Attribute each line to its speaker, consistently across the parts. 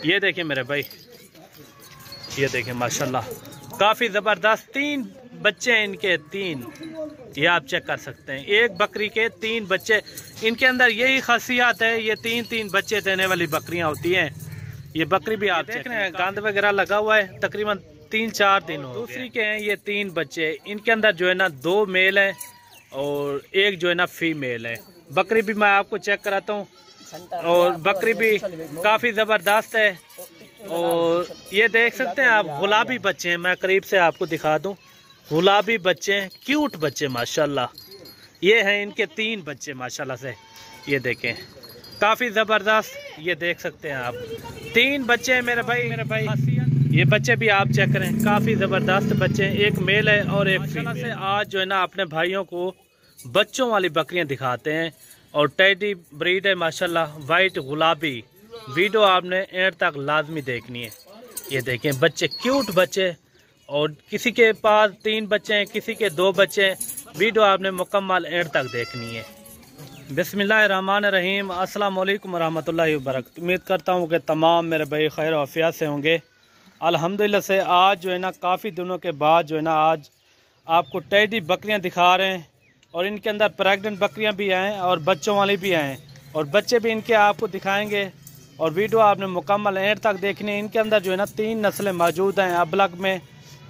Speaker 1: ये देखें मेरे भाई, ये देखें माशाल्लाह काफ़ी ज़बरदस्त। 3 बच्चे हैं इनके, 3। ये आप चेक कर सकते हैं, एक बकरी के 3 बच्चे। इनके अंदर यही खासियत है, ये 3-3 बच्चे देने वाली बकरियां होती हैं। ये बकरी भी आप देख रहे हैं, गंद वगैरह लगा हुआ है, तकरीबन 3-4 दिन हो। दूसरी के हैं ये 3 बच्चे, इनके अंदर जो है ना 2 मेल है और एक जो है ना फीमेल है। बकरी भी मैं आपको चेक कराता हूँ, और बकरी भी काफ़ी ज़बरदस्त है। और ये देख सकते हैं आप, गुलाबी बच्चे हैं, मैं करीब से आपको दिखा दूं। गुलाबी बच्चे हैं, क्यूट बच्चे माशाल्लाह। ये हैं इनके 3 बच्चे माशाल्लाह से, ये देखें काफ़ी ज़बरदस्त। ये देख सकते हैं आप, 3 बच्चे हैं मेरे भाई। ये बच्चे भी आप चेक करें, काफ़ी ज़बरदस्त बच्चे हैं, एक मेल है और एक फीमेल से। आज जो है ना अपने भाइयों को बच्चों वाली बकरियां दिखाते हैं, और टेडी ब्रीड है माशाल्लाह, वाइट गुलाबी। वीडियो आपने एंड तक लाजमी देखनी है। ये देखें बच्चे, क्यूट बच्चे, और किसी के पास 3 बच्चे हैं, किसी के 2 बच्चे हैं। वीडियो आपने मुकम्मल एंड तक देखनी है। बिस्मिल्लाहिर्रहमानिर्रहीम, अस्सलाम वालेकुम रहमतुल्लाहि व बरकातहू। उम्मीद करता हूँ कि तमाम मेरे भाई खैर आफियत से होंगे। अल्हम्दुलिल्लाह से आज जो है ना काफ़ी दिनों के बाद जो है ना आज आपको टेडी बकरियाँ दिखा रहे हैं, और इनके अंदर प्रेग्नेंट बकरियां भी हैं और बच्चों वाली भी हैं, और बच्चे भी इनके आपको दिखाएंगे। और वीडियो आपने मुकम्मल एंड तक देखनी है। इनके अंदर जो है ना 3 नस्लें मौजूद हैं, अबलग में,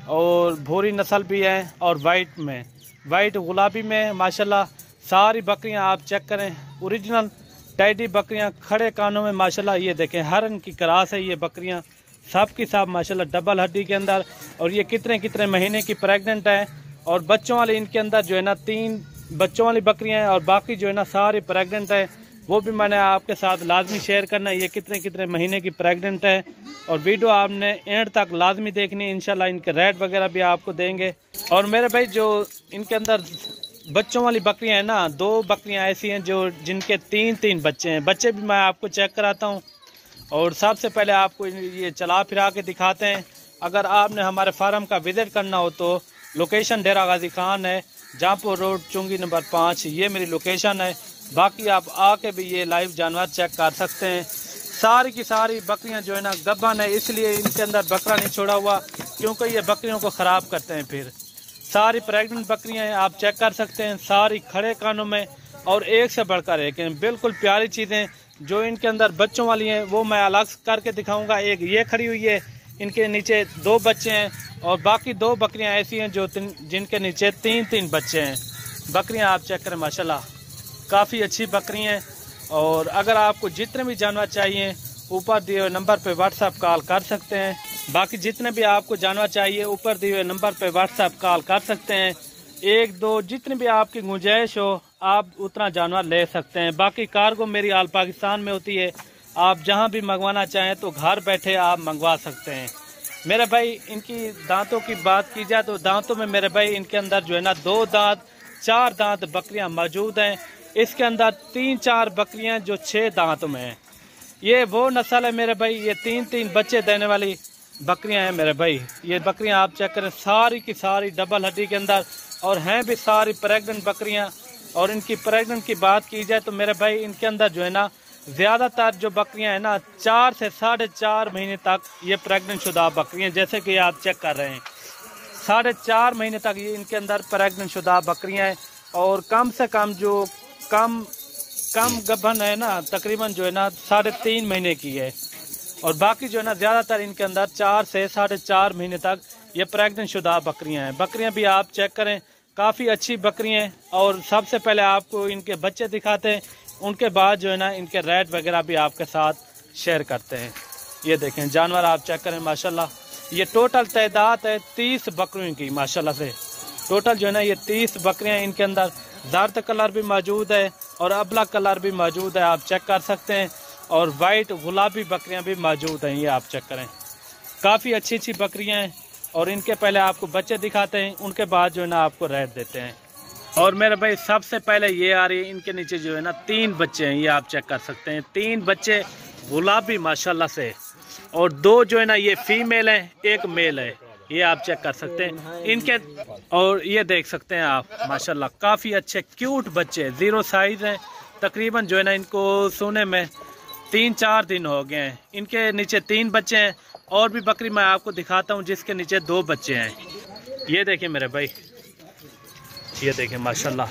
Speaker 1: और भूरी नस्ल भी है, और वाइट में, वाइट गुलाबी में माशाल्लाह। सारी बकरियां आप चेक करें, ओरिजिनल टेडी बकरियां, खड़े कानों में माशाल्लाह। ये देखें हरन की क्रास है ये बकरियां, सब की सब माशाल्लाह डबल हड्डी के अंदर। और ये कितने महीने की प्रेग्नेंट है। और बच्चों वाली इनके अंदर जो है ना 3 बच्चों वाली बकरियां हैं, और बाकी जो है ना सारी प्रेग्नेंट है। वो भी मैंने आपके साथ लाजमी शेयर करना है, ये कितने महीने की प्रेग्नेंट है। और वीडियो आपने एंड तक लाजमी देखनी है, इंशाल्लाह इनके रेट वगैरह भी आपको देंगे। और मेरे भाई जो इनके अंदर बच्चों वाली बकरियां हैं ना, 2 बकरियां ऐसी हैं जो जिनके 3 बच्चे हैं। बच्चे भी मैं आपको चेक कराता हूँ, और सबसे पहले आपको ये चला फिरा के दिखाते हैं। अगर आपने हमारे फार्म का विजिट करना हो तो लोकेशन डेरा गाजी खान है, जहाँपुर रोड, चुंगी नंबर 5, ये मेरी लोकेशन है। बाकी आप आके भी ये लाइव जानवर चेक कर सकते हैं। सारी की सारी बकरियां जो है ना गब्बन है, इसलिए इनके अंदर बकरा नहीं छोड़ा हुआ, क्योंकि ये बकरियों को ख़राब करते हैं। फिर सारी प्रेग्नेंट बकरियां हैं, आप चेक कर सकते हैं, सारी खड़े कानों में, और एक से बढ़कर एक हैं। बिल्कुल प्यारी चीज़ें। जो इनके अंदर बच्चों वाली हैं वो मैं अलग करके दिखाऊँगा। एक ये खड़ी हुई है, इनके नीचे 2 बच्चे हैं, और बाकी 2 बकरियां ऐसी हैं जो जिनके नीचे 3 बच्चे हैं। बकरियां आप चेक करें माशाल्लाह, काफ़ी अच्छी बकरी हैं। और अगर आपको जितने भी जानवर चाहिए, ऊपर दिए हुए नंबर पे व्हाट्सएप कॉल कर सकते हैं। बाकी जितने भी आपको जानवर चाहिए, ऊपर दिए हुए नंबर पे व्हाट्सएप कॉल कर सकते हैं। 1-2 जितनी भी आपकी गुंजाइश हो, आप उतना जानवर ले सकते हैं। बाकी कार्गो मेरी आल पाकिस्तान में होती है, आप जहाँ भी मंगवाना चाहें तो घर बैठे आप मंगवा सकते हैं। मेरे भाई इनकी दांतों की बात की जाए तो दांतों में मेरे भाई इनके अंदर जो है ना 2 दांत 4 दांत बकरियां मौजूद हैं। इसके अंदर 3-4 बकरियां जो 6 दांत में हैं। ये वो नस्ल है मेरे भाई, ये 3 बच्चे देने वाली बकरियां हैं मेरे भाई। ये बकरियां आप चेक करें, सारी की सारी डबल हड्डी के अंदर, और हैं भी सारी प्रेग्नेंट बकरियां। और इनकी प्रेग्नेंट की बात की जाए तो मेरे भाई इनके अंदर जो है ना ज़्यादातर जो बकरियां हैं ना 4 से 4.5 महीने तक ये प्रेग्नेंट शुदा बकरियां, जैसे कि आप चेक कर रहे हैं, 4.5 महीने तक ये इनके अंदर प्रेग्नेंट शुदा बकरियां हैं। और कम से कम जो कम गबन है ना, तकरीबन जो है ना 3.5 महीने की है। और बाकी जो है ना ज़्यादातर इनके अंदर 4 से 4.5 महीने तक ये प्रेग्नेंट शुदा बकरियां हैं। बकरियां भी आप चेक करें, काफ़ी अच्छी बकरियां हैं। और सबसे पहले आपको इनके बच्चे दिखाते हैं, उनके बाद जो है ना इनके रेट वगैरह भी आपके साथ शेयर करते हैं। ये देखें जानवर आप चेक करें माशाल्लाह, ये टोटल तादाद है 30 बकरियों की माशाल्लाह से। टोटल जो है ना ये 30 बकरियां, इनके अंदर जर्द कलर भी मौजूद है और अबला कलर भी मौजूद है, आप चेक कर सकते हैं। और वाइट गुलाबी बकरियां भी मौजूद हैं, ये आप चेक करें, काफ़ी अच्छी बकरियां हैं। और इनके पहले आपको बच्चे दिखाते हैं, उनके बाद जो है ना आपको रेट देते हैं। और मेरे भाई सबसे पहले ये आ रही है, इनके नीचे जो है ना 3 बच्चे हैं, ये आप चेक कर सकते हैं, 3 बच्चे गुलाबी माशाल्लाह से। और 2 जो है ना ये फीमेल है, 1 मेल है, ये आप चेक कर सकते हैं इनके। और ये देख सकते हैं आप माशाल्लाह, काफ़ी अच्छे क्यूट बच्चे, 0 साइज़ हैं। तकरीबन जो है ना इनको सोने में 3-4 दिन हो गए हैं। इनके नीचे 3 बच्चे हैं और भी बकरी मैं आपको दिखाता हूँ जिसके नीचे 2 बच्चे हैं। ये देखें मेरे भाई, ये देखें माशाल्लाह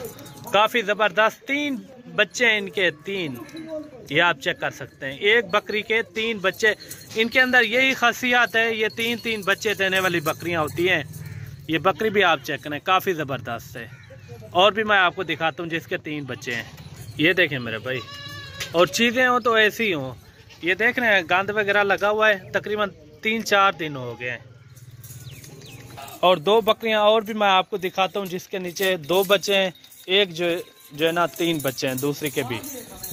Speaker 1: काफ़ी ज़बरदस्त 3 बच्चे हैं इनके, 3। ये आप चेक कर सकते हैं, एक बकरी के 3 बच्चे। इनके अंदर यही खासियत है, ये 3-3 बच्चे देने वाली बकरियां होती हैं। ये बकरी भी आप चेक करें, काफ़ी ज़बरदस्त है। और भी मैं आपको दिखाता हूँ जिसके 3 बच्चे हैं। ये देखें मेरे भाई, और चीज़ें हों तो ऐसी हों। ये देख रहे हैं गंद वगैरह लगा हुआ है, तकरीबन 3-4 दिन हो गए हैं। और 2 बकरियां और भी मैं आपको दिखाता हूँ जिसके नीचे 2 बच्चे हैं, एक जो है ना 3 बच्चे हैं दूसरी के भी,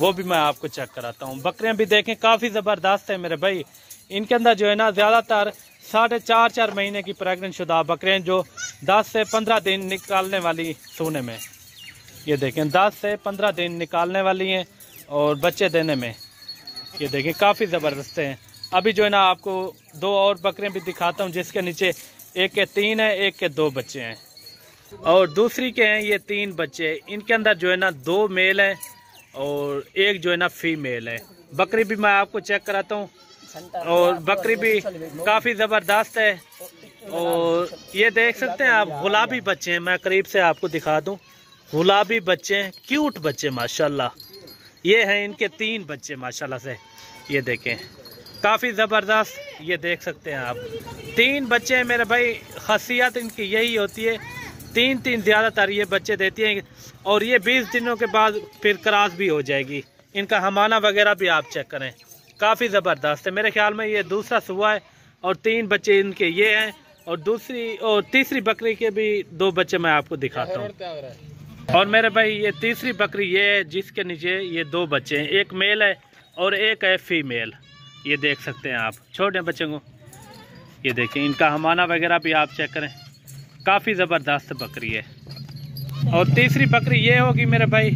Speaker 1: वो भी मैं आपको चेक कराता हूँ। बकरियां भी देखें काफ़ी ज़बरदस्त है मेरे भाई। इनके अंदर जो है ना ज़्यादातर 4.5 महीने की प्रेग्नेंट शुदा बकरियां जो 10 से 15 दिन निकालने वाली सोने में। ये देखें 10 से 15 दिन निकालने वाली हैं और बच्चे देने में। ये देखें काफ़ी ज़बरदस्त हैं। अभी जो है ना आपको 2 और बकरियां भी दिखाता हूँ जिसके नीचे एक के 3 है, एक के 2 बच्चे हैं और दूसरी के हैं ये 3 बच्चे। इनके अंदर जो है ना 2 मेल हैं और एक जो है ना फीमेल है। बकरी भी मैं आपको चेक कराता हूँ और बकरी भी काफ़ी ज़बरदस्त है। और ये देख सकते हैं आप, गुलाबी बच्चे हैं। मैं करीब से आपको दिखा दूँ, गुलाबी बच्चे हैं, क्यूट बच्चे माशाल्लाह। ये हैं इनके 3 बच्चे माशाल्लाह से। ये देखें काफ़ी ज़बरदस्त, ये देख सकते हैं आप 3 बच्चे हैं मेरे भाई। खासियत इनकी यही होती है, 3 ज़्यादातर ये बच्चे देती हैं और ये 20 दिनों के बाद फिर क्रॉस भी हो जाएगी। इनका हमाना वगैरह भी आप चेक करें, काफ़ी ज़बरदस्त है। मेरे ख्याल में ये दूसरा सुबह है और 3 बच्चे इनके ये हैं और तीसरी बकरी के भी 2 बच्चे मैं आपको दिखाता हूँ। और मेरे भाई ये तीसरी बकरी ये है जिसके नीचे ये 2 बच्चे हैं, एक मेल है और एक है फीमेल। ये देख सकते हैं आप छोटे बच्चों को। ये देखें इनका हमाना वगैरह भी आप चेक करें, काफ़ी ज़बरदस्त बकरी है। और तीसरी बकरी ये होगी मेरे भाई,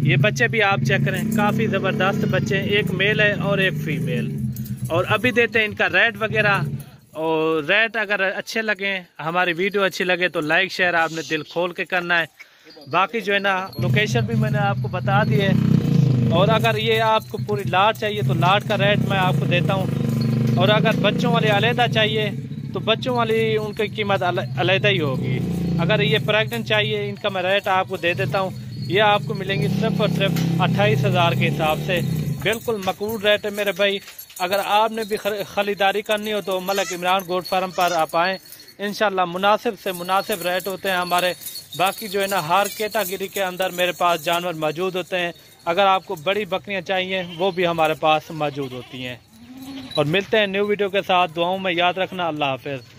Speaker 1: ये बच्चे भी आप चेक करें, काफ़ी ज़बरदस्त बच्चे हैं, एक मेल है और एक फीमेल। और अभी देते हैं इनका रेट वगैरह। और रेट अगर अच्छे लगे, हमारी वीडियो अच्छी लगे तो लाइक शेयर आपने दिल खोल के करना है। बाकी जो है ना लोकेशन भी मैंने आपको बता दी है। और अगर ये आपको पूरी लाट चाहिए तो लाट का रेट मैं आपको देता हूँ। और अगर बच्चों वाले अलहदा चाहिए तो बच्चों वाली उनकी कीमत अलहदा ही होगी। अगर ये प्रेग्नेंट चाहिए, इनका मैं रेट आपको दे देता हूँ। ये आपको मिलेंगी सिर्फ और सिर्फ 28,000 के हिसाब से, बिल्कुल मकबूल रेट है मेरे भाई। अगर आपने भी ख़रीदारी करनी हो तो मलिक इमरान गोट फार्म पर आप आएँ, इंशाल्लाह मुनासिब से मुनासिब रेट होते हैं हमारे। बाकी जो है ना हर कैटेगरी के अंदर मेरे पास जानवर मौजूद होते हैं। अगर आपको बड़ी बकरियां चाहिए वो भी हमारे पास मौजूद होती हैं। और मिलते हैं न्यू वीडियो के साथ, दुआओं में याद रखना। अल्लाह हाफ़िज़।